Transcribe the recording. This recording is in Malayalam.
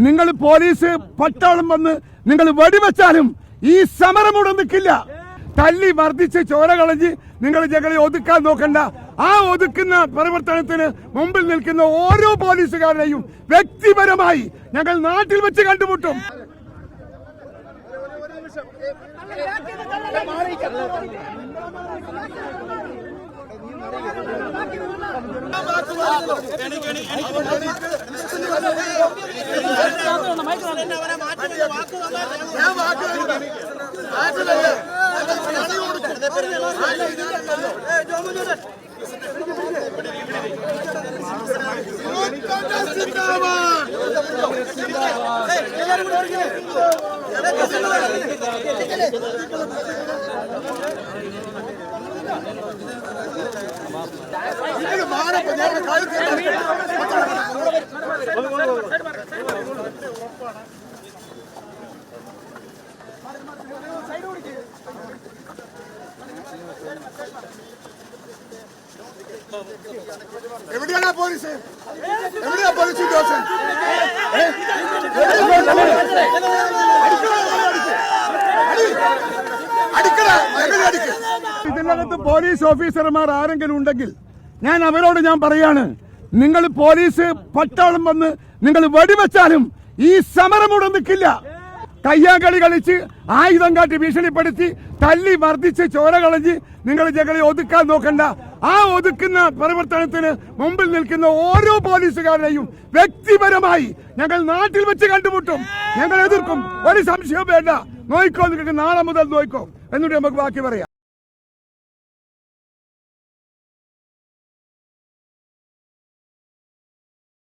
നിങ്ങൾ പോലീസ് പട്ടാളം വന്ന് നിങ്ങൾ വെടിവെച്ചാലും ഈ സമരം ഇവിടെ നിൽക്കില്ല. തല്ലി മർദ്ദിച്ച് ചോര കളഞ്ഞ് നിങ്ങൾ ഞങ്ങളെ ഒതുക്കാൻ നോക്കണ്ട. ആ ഒതുക്കുന്ന പ്രവർത്തനത്തിന് മുമ്പിൽ നിൽക്കുന്ന ഓരോ പോലീസുകാരനെയും വ്യക്തിപരമായി ഞങ്ങൾ നാട്ടിൽ വെച്ച് കണ്ടുമുട്ടും. എവിടെയാണ് പോലീസ്? എവിടെയാ പോലീസ് ഉദ്യോഗസ്ഥൻ? ഇതിനകത്ത് പോലീസ് ഓഫീസർമാർ ആരെങ്കിലും ഉണ്ടെങ്കിൽ ഞാൻ അവരോട് പറയാണ്, നിങ്ങൾ പോലീസ് പട്ടാളം വന്ന് നിങ്ങൾ വെടിവെച്ചാലും ഈ സമരം ഇവിടെ നിൽക്കില്ല. കയ്യാങ്കളി കളിച്ച് ആയുധം കാട്ടി ഭീഷണിപ്പെടുത്തി തല്ലി മർദ്ദിച്ച് ചോര കളഞ്ഞ് നിങ്ങൾ ഞങ്ങളെ ഒതുക്കാൻ നോക്കണ്ട. ആ ഒതുക്കുന്ന പ്രവർത്തനത്തിന് മുമ്പിൽ നിൽക്കുന്ന ഓരോ പോലീസുകാരനെയും വ്യക്തിപരമായി ഞങ്ങൾ നാട്ടിൽ വെച്ച് കണ്ടുമുട്ടും. ഞങ്ങൾ എതിർക്കും. ഒരു സംശയവും വേണ്ട. നോയിക്കോ, നിങ്ങൾക്ക് നാളെ മുതൽ നോയിക്കോ. എന്നിട്ട് നമുക്ക് ബാക്കി പറയാം.